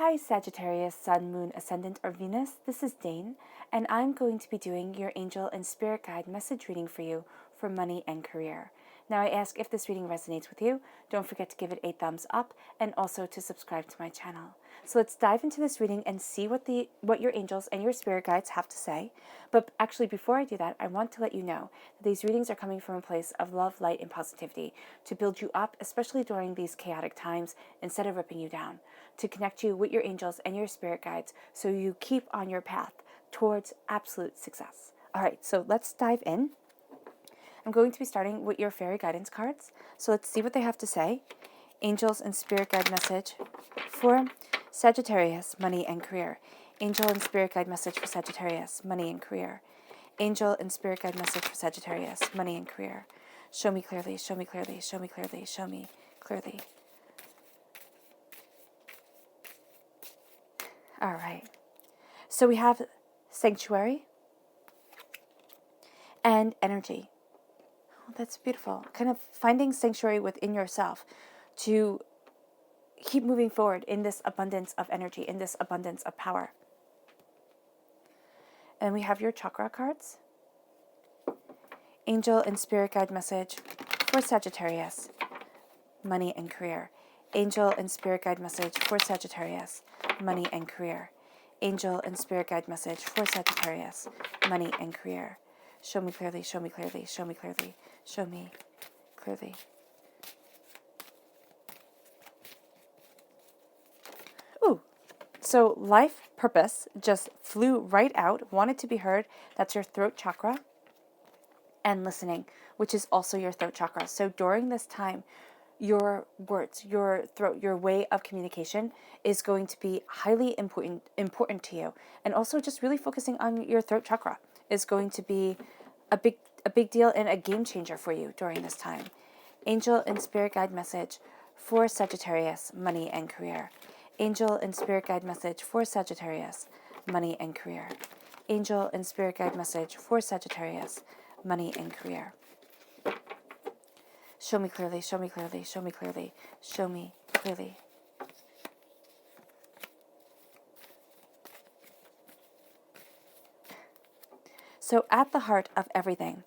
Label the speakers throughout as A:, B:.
A: Hi Sagittarius, Sun, Moon, Ascendant, or Venus. This is Dane, and I'm going to be doing your angel and spirit guide message reading for you for money and career. Now, I ask if this reading resonates with you, don't forget to give it a thumbs up and also to subscribe to my channel. So let's dive into this reading and see what your angels and your spirit guides have to say. But actually, before I do that, I want to let you know that these readings are coming from a place of love, light, and positivity to build you up, especially during these chaotic times, instead of ripping you down, to connect you with your angels and your spirit guides so you keep on your path towards absolute success. All right, so let's dive in. I'm going to be starting with your fairy guidance cards. So let's see what they have to say. Angels and spirit guide message for Sagittarius, money and career. Angel and spirit guide message for Sagittarius, money and career. Angel and spirit guide message for Sagittarius, money and career. Show me clearly, show me clearly, show me clearly, show me clearly. All right. So we have sanctuary and energy. Oh, that's beautiful. Kind of finding sanctuary within yourself to keep moving forward in this abundance of energy, in this abundance of power. And we have your chakra cards. Angel and spirit guide message for Sagittarius, money and career. Angel and spirit guide message for Sagittarius, money and career. Angel and spirit guide message for Sagittarius, money and career. Show me clearly, show me clearly, show me clearly, show me clearly. Ooh, so life purpose just flew right out, wanted to be heard. That's your throat chakra. And listening, which is also your throat chakra. So during this time, your words, your throat, your way of communication is going to be highly important to you. And also just really focusing on your throat chakra is going to be a big deal and a game changer for you during this time. Angel and spirit guide message for Sagittarius, money and career. Angel and spirit guide message for Sagittarius, money and career. Angel and spirit guide message for Sagittarius, money and career. Show me clearly, show me clearly, show me clearly, show me clearly. So at the heart of everything,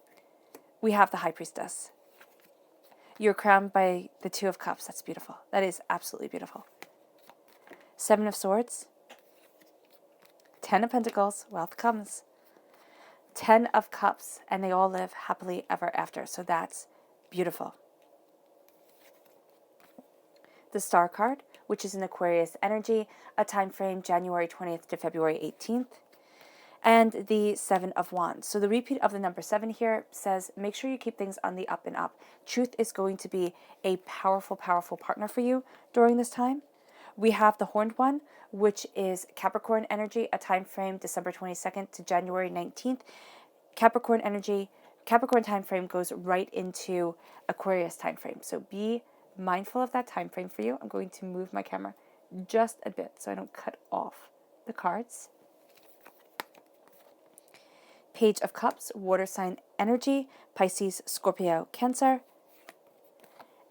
A: we have the High Priestess. You're crowned by the Two of Cups. That's beautiful. That is absolutely beautiful. Seven of Swords. 10 of Pentacles. Wealth comes. 10 of Cups. And they all live happily ever after. So that's beautiful. The Star card, which is an Aquarius energy, a time frame January 20th to February 18th. And the Seven of Wands. So the repeat of the number 7 here says, make sure you keep things on the up and up. Truth is going to be a powerful, powerful partner for you during this time. We have the Horned One, which is Capricorn energy, a time frame December 22nd to January 19th. Capricorn energy, Capricorn time frame goes right into Aquarius time frame. So be mindful of that time frame for you. I'm going to move my camera just a bit so I don't cut off the cards. Page of Cups, water sign energy, Pisces, Scorpio, Cancer.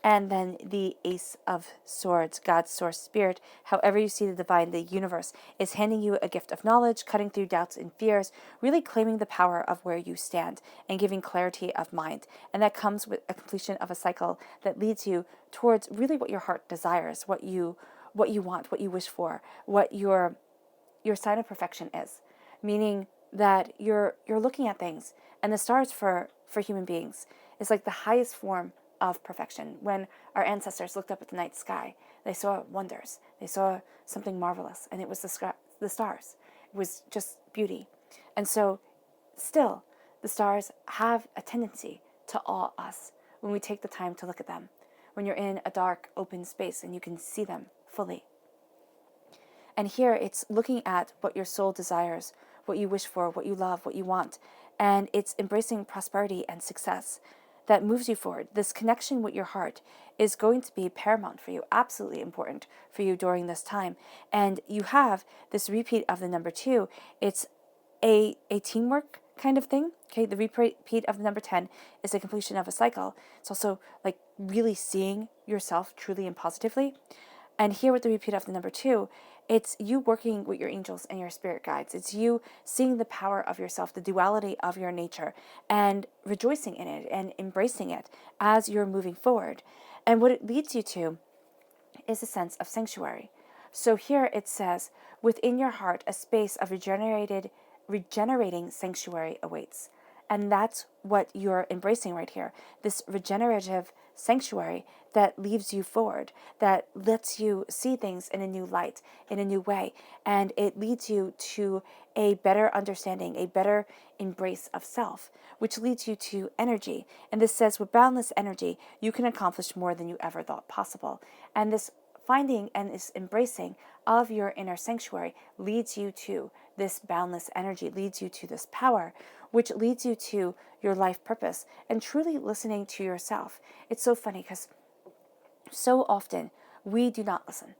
A: And then the Ace of Swords, God's source spirit. However you see the divine, the universe is handing you a gift of knowledge, cutting through doubts and fears, really claiming the power of where you stand and giving clarity of mind. And that comes with a completion of a cycle that leads you towards really what your heart desires, what you want, what you wish for, what your sign of perfection is. Meaning that you're looking at things, and the stars for human beings is like the highest form of perfection. When our ancestors looked up at the night sky, they saw wonders. They saw something marvelous, and it was the stars. It was just beauty. And so still, the stars have a tendency to awe us when we take the time to look at them, when you're in a dark, open space and you can see them fully. And here it's looking at what your soul desires, what you wish for, what you love, what you want, and it's embracing prosperity and success that moves you forward. This connection with your heart is going to be paramount for you, absolutely important for you during this time. And you have this repeat of the number 2. It's a teamwork kind of thing. Okay, the repeat of the number 10 is a completion of a cycle. It's also like really seeing yourself truly and positively. And here with the repeat of the number 2, it's you working with your angels and your spirit guides. It's you seeing the power of yourself, the duality of your nature, and rejoicing in it and embracing it as you're moving forward. And what it leads you to is a sense of sanctuary. So here it says, within your heart, a space of regenerating sanctuary awaits. And that's what you're embracing right here. This regenerative sanctuary that leads you forward, that lets you see things in a new light, in a new way. And it leads you to a better understanding, a better embrace of self, which leads you to energy. And this says, with boundless energy, you can accomplish more than you ever thought possible. And this finding and this embracing of your inner sanctuary leads you to this boundless energy, leads you to this power, which leads you to your life purpose and truly listening to yourself. It's so funny because so often we do not listen.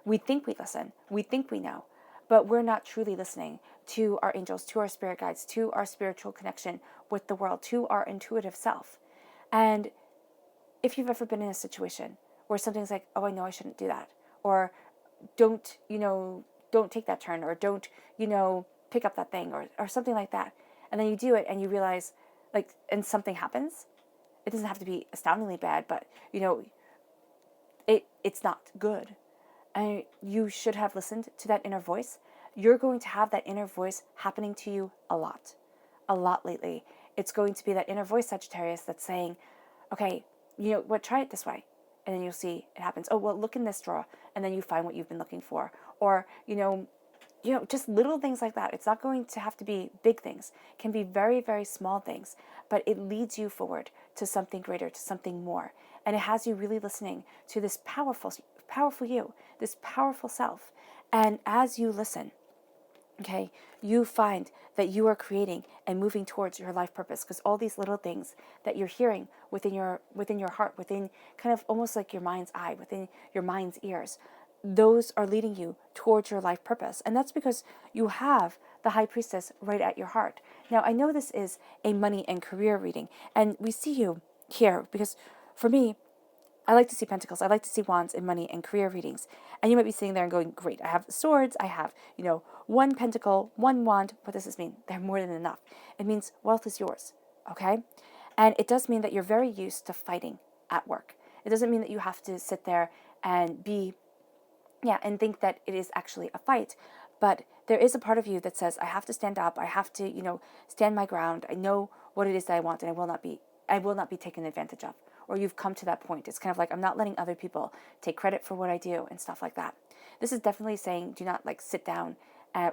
A: We think we listen, we think we know, but we're not truly listening to our angels, to our spirit guides, to our spiritual connection with the world, to our intuitive self. And if you've ever been in a situation where something's like, oh, I know I shouldn't do that, or don't take that turn, or don't, pick up that thing, or something like that. And then you do it and you realize, and something happens. It doesn't have to be astoundingly bad, but, it's not good. And you should have listened to that inner voice. You're going to have that inner voice happening to you a lot lately. It's going to be that inner voice, Sagittarius, that's saying, okay, try it this way. And then you'll see it happens. Oh, well, look in this drawer. And then you find what you've been looking for. Or, just little things like that. It's not going to have to be big things. It can be very, very small things. But it leads you forward to something greater, to something more. And it has you really listening to this powerful you, this powerful self. And as you listen, okay, you find that you are creating and moving towards your life purpose, because all these little things that you're hearing within your heart, within kind of almost like your mind's eye, within your mind's ears, those are leading you towards your life purpose. And that's because you have the High Priestess right at your heart. Now, I know this is a money and career reading, and we see you here because for me, I like to see pentacles. I like to see wands in money and career readings. And you might be sitting there and going, great, I have swords. I have, one pentacle, one wand. What does this mean? They're more than enough. It means wealth is yours, okay? And it does mean that you're very used to fighting at work. It doesn't mean that you have to sit there and and think that it is actually a fight. But there is a part of you that says, I have to stand up. I have to, stand my ground. I know what it is that I want, and I will not be taken advantage of. Or you've come to that point. It's kind of like, I'm not letting other people take credit for what I do and stuff like that. This is definitely saying, do not sit down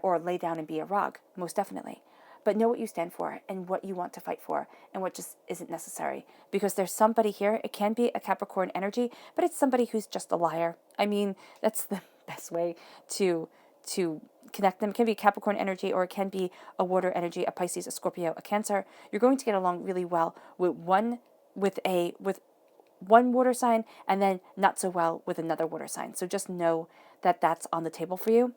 A: or lay down and be a rug, most definitely. But know what you stand for and what you want to fight for and what just isn't necessary. Because there's somebody here, it can be a Capricorn energy, but it's somebody who's just a liar. I mean, that's the best way to connect them. It can be Capricorn energy, or it can be a water energy, a Pisces, a Scorpio, a Cancer. You're going to get along really well with one water sign, and then not so well with another water sign. So just know that that's on the table for you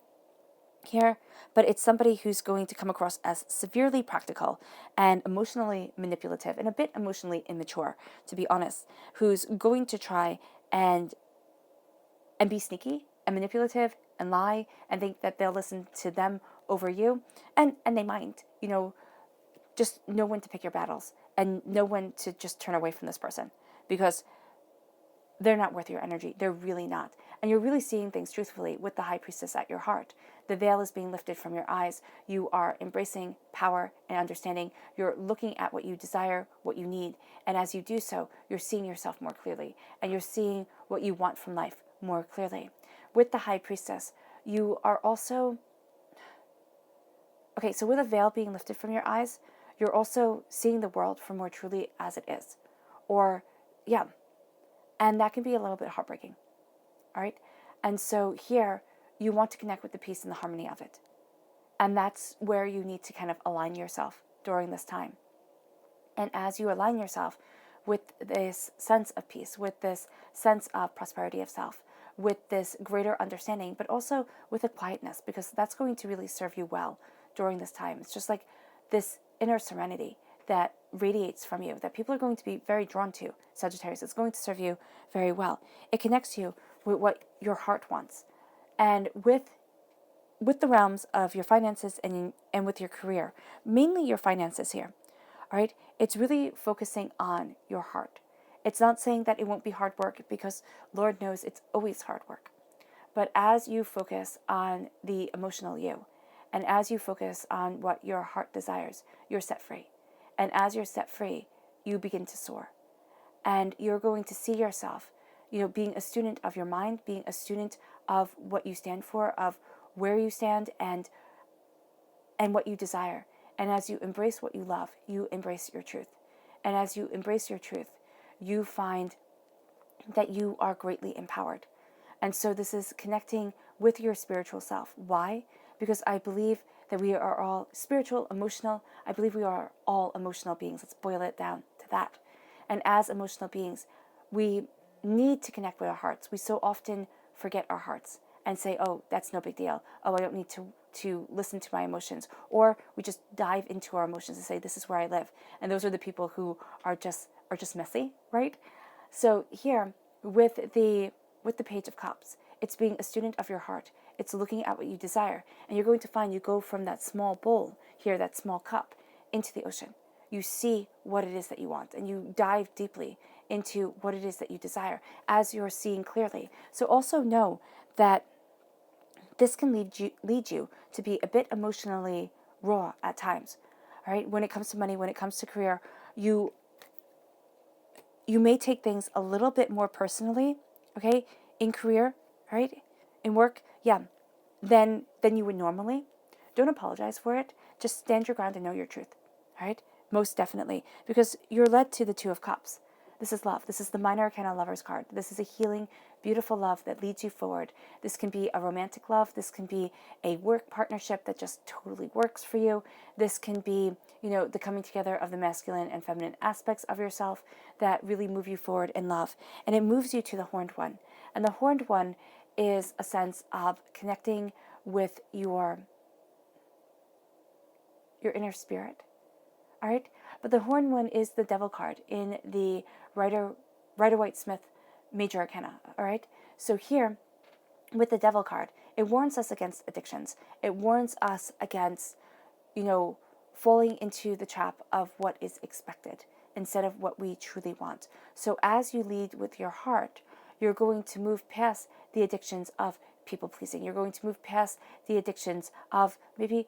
A: here. But it's somebody who's going to come across as severely practical and emotionally manipulative and a bit emotionally immature, to be honest, who's going to try and be sneaky and manipulative and lie and think that they'll listen to them over you. And they might, just know when to pick your battles and know when to just turn away from this person, because they're not worth your energy. They're really not. And you're really seeing things truthfully with the High Priestess at your heart. The veil is being lifted from your eyes. You are embracing power and understanding. You're looking at what you desire, what you need. And as you do so, you're seeing yourself more clearly. And you're seeing what you want from life more clearly. With the High Priestess, you are also... Okay, so with a veil being lifted from your eyes, you're also seeing the world for more truly as it is. And that can be a little bit heartbreaking. All right? And so here, you want to connect with the peace and the harmony of it. And that's where you need to kind of align yourself during this time. And as you align yourself with this sense of peace, with this sense of prosperity of self, with this greater understanding, but also with a quietness, because that's going to really serve you well during this time. It's just like this inner serenity that radiates from you, that people are going to be very drawn to, Sagittarius. It's going to serve you very well. It connects you with what your heart wants. And with the realms of your finances and with your career, mainly your finances here, all right? It's really focusing on your heart. It's not saying that it won't be hard work, because Lord knows it's always hard work. But as you focus on the emotional you, and as you focus on what your heart desires, you're set free. And as you're set free, you begin to soar. And you're going to see yourself, being a student of your mind, being a student of what you stand for, of where you stand, and what you desire. And as you embrace what you love, you embrace your truth. And as you embrace your truth, you find that you are greatly empowered. And so this is connecting with your spiritual self. Why? Because I believe that we are all spiritual, emotional. I believe we are all emotional beings. Let's boil it down to that. And as emotional beings, we need to connect with our hearts. We so often forget our hearts and say, oh, that's no big deal. Oh, I don't need to listen to my emotions. Or we just dive into our emotions and say, this is where I live. And those are the people who are just messy, right? So here, with the Page of Cups, it's being a student of your heart. It's looking at what you desire. And you're going to find you go from that small bowl here, that small cup, into the ocean. You see what it is that you want, and you dive deeply into what it is that you desire as you're seeing clearly. So also know that this can lead you to be a bit emotionally raw at times. All right, when it comes to money, when it comes to career, you may take things a little bit more personally, okay, in career, all right, in work, than you would normally. Don't apologize for it. Just stand your ground and know your truth, all right? Most definitely, because you're led to the Two of Cups. This is love. This is the minor arcana Lover's card. This is a healing, beautiful love that leads you forward. This can be a romantic love. This can be a work partnership that just totally works for you. This can be, the coming together of the masculine and feminine aspects of yourself that really move you forward in love. And it moves you to the Horned One. And the Horned One is a sense of connecting with your inner spirit. All right? But the Horned One is the Devil card in the Rider-Waite-Smith Major Arcana. All right? So here, with the Devil card, it warns us against addictions. It warns us against, falling into the trap of what is expected instead of what we truly want. So as you lead with your heart, you're going to move past the addictions of people pleasing. You're going to move past the addictions of maybe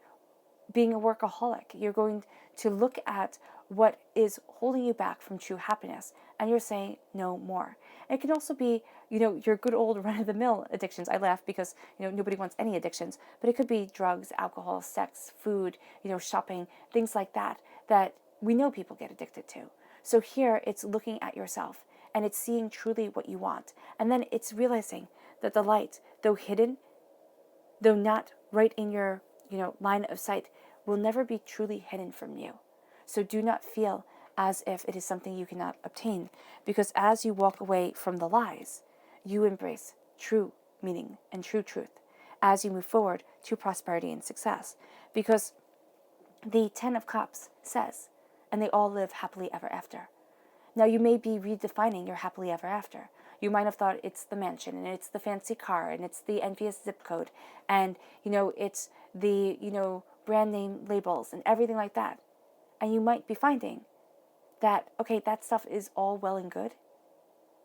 A: being a workaholic. You're going to look at what is holding you back from true happiness, and you're saying no more. It can also be, your good old run-of-the-mill addictions. I laugh because, nobody wants any addictions, but it could be drugs, alcohol, sex, food, shopping, things like that we know people get addicted to. So here it's looking at yourself, and it's seeing truly what you want. And then it's realizing that the light, though hidden, though not right in your line of sight, will never be truly hidden from you. So do not feel as if it is something you cannot obtain, because as you walk away from the lies, you embrace true meaning and true truth as you move forward to prosperity and success. Because the Ten of Cups says, and they all live happily ever after. Now you may be redefining your happily ever after. You might have thought it's the mansion, and it's the fancy car, and it's the envious zip code, and it's the brand name labels and everything like that. And you might be finding that, okay, that stuff is all well and good,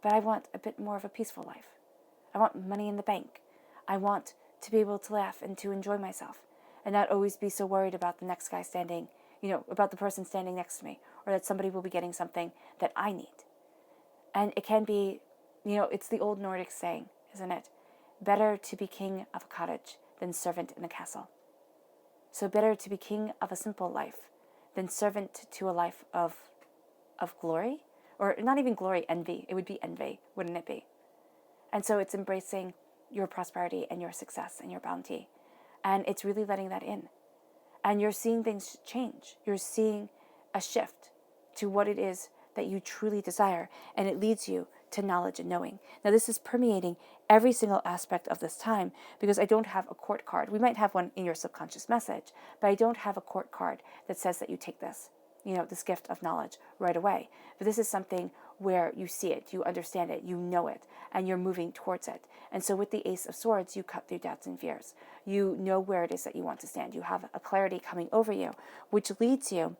A: but I want a bit more of a peaceful life. I want money in the bank. I want to be able to laugh and to enjoy myself and not always be so worried about the next guy standing, about the person standing next to me, or that somebody will be getting something that I need. And it can be, it's the old Nordic saying, isn't it? Better to be king of a cottage than servant in a castle. So better to be king of a simple life than servant to a life of glory, or not even glory, envy. It would be envy, wouldn't it be? And so it's embracing your prosperity and your success and your bounty. And it's really letting that in. And you're seeing things change. You're seeing a shift to what it is that you truly desire. And it leads you to knowledge and knowing. Now, this is permeating every single aspect of this time, because I don't have a court card. We might have one in your subconscious message, but I don't have a court card that says that you take this, this gift of knowledge right away. But this is something where you see it, you understand it, you know it, and you're moving towards it. And so with the Ace of Swords, you cut through doubts and fears. You know where it is that you want to stand. You have a clarity coming over you, which leads you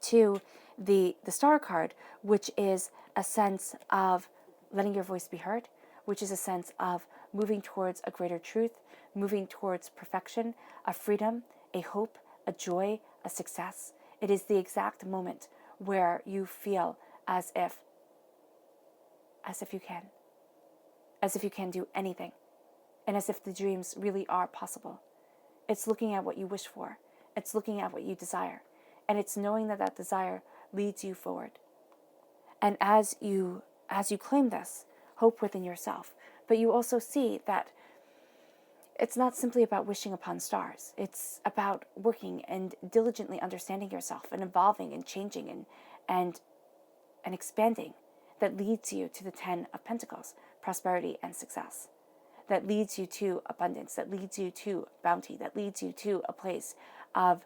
A: to the Star card, which is a sense of letting your voice be heard, which is a sense of moving towards a greater truth, moving towards perfection, a freedom, a hope, a joy, a success. It is the exact moment where you feel as if you can do anything, and as if the dreams really are possible. It's looking at what you wish for. It's looking at what you desire. And it's knowing that that desire leads you forward. And as you claim this hope within yourself, but you also see that it's not simply about wishing upon stars. It's about working and diligently understanding yourself and evolving and changing and expanding, that leads you to the 10 of Pentacles, prosperity and success. That leads you to abundance, that leads you to bounty, that leads you to a place of,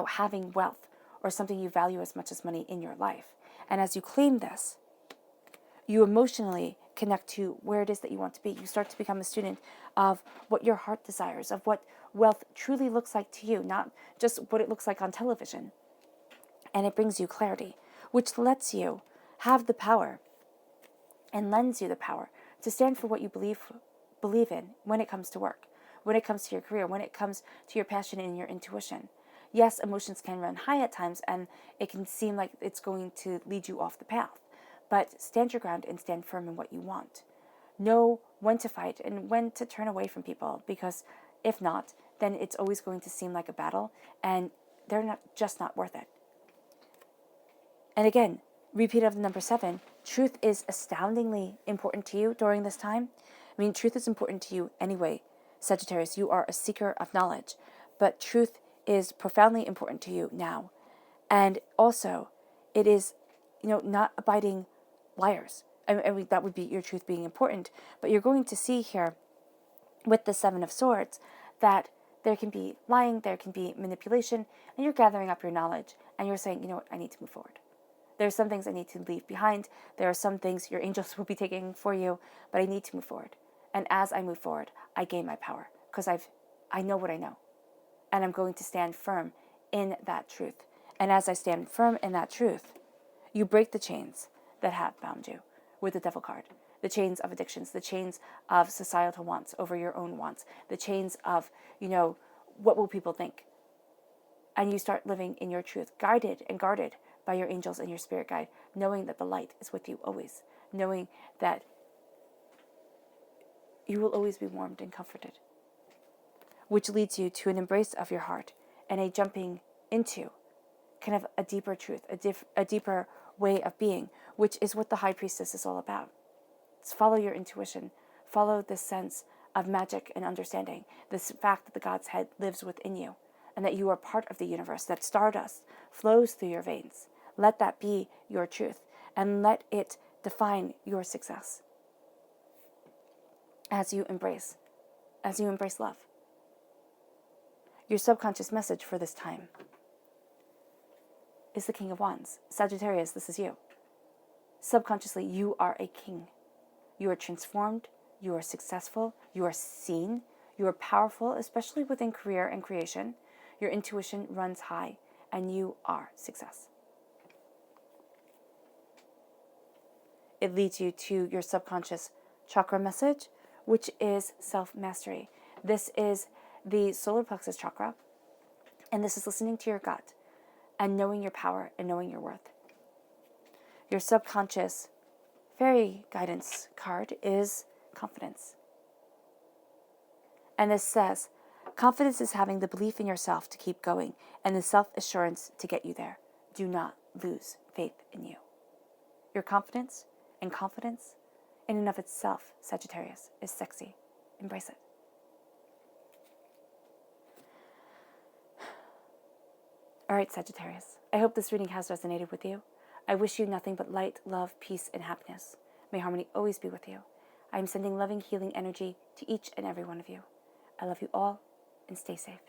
A: having wealth or something you value as much as money in your life. And as you claim this, you emotionally connect to where it is that you want to be. You start to become a student of what your heart desires, of what wealth truly looks like to you, not just what it looks like on television. And it brings you clarity, which lets you have the power and lends you the power to stand for what you believe in when it comes to work, when it comes to your career, when it comes to your passion and your intuition. Yes, emotions can run high at times, and it can seem like it's going to lead you off the path. But stand your ground and stand firm in what you want. Know when to fight and when to turn away from people, because if not, then it's always going to seem like a battle, and they're just not worth it. And again, repeat of the number 7, truth is astoundingly important to you during this time. I mean, truth is important to you anyway, Sagittarius. You are a seeker of knowledge, but truth is profoundly important to you now. And also, it is, not abiding liars. I mean, that would be your truth being important, but you're going to see here with the 7 of Swords that there can be lying, there can be manipulation, and you're gathering up your knowledge, and you're saying, I need to move forward. There are some things I need to leave behind. There are some things your angels will be taking for you, but I need to move forward. And as I move forward, I gain my power because I know what I know. And I'm going to stand firm in that truth. And as I stand firm in that truth, you break the chains that have bound you with the Devil card. The chains of addictions, the chains of societal wants over your own wants, the chains of, what will people think? And you start living in your truth, guided and guarded by your angels and your spirit guide, knowing that the light is with you always, knowing that you will always be warmed and comforted, which leads you to an embrace of your heart and a jumping into kind of a deeper truth, a deeper way of being, which is what the High Priestess is all about. It's follow your intuition, follow this sense of magic and understanding, this fact that the God's head lives within you, and that you are part of the universe, that stardust flows through your veins. Let that be your truth, and let it define your success as you embrace love. Your subconscious message for this time is the King of Wands. Sagittarius, this is you. Subconsciously, you are a king. You are transformed, you are successful, you are seen, you are powerful, especially within career and creation. Your intuition runs high, and you are success. It leads you to your subconscious chakra message, which is self-mastery. This is the solar plexus chakra, and this is listening to your gut and knowing your power and knowing your worth. Your subconscious fairy guidance card is confidence. And this says, confidence is having the belief in yourself to keep going and the self-assurance to get you there. Do not lose faith in you. Your confidence and confidence in and of itself, Sagittarius, is sexy. Embrace it. All right, Sagittarius, I hope this reading has resonated with you. I wish you nothing but light, love, peace, and happiness. May harmony always be with you. I am sending loving, healing energy to each and every one of you. I love you all, and stay safe.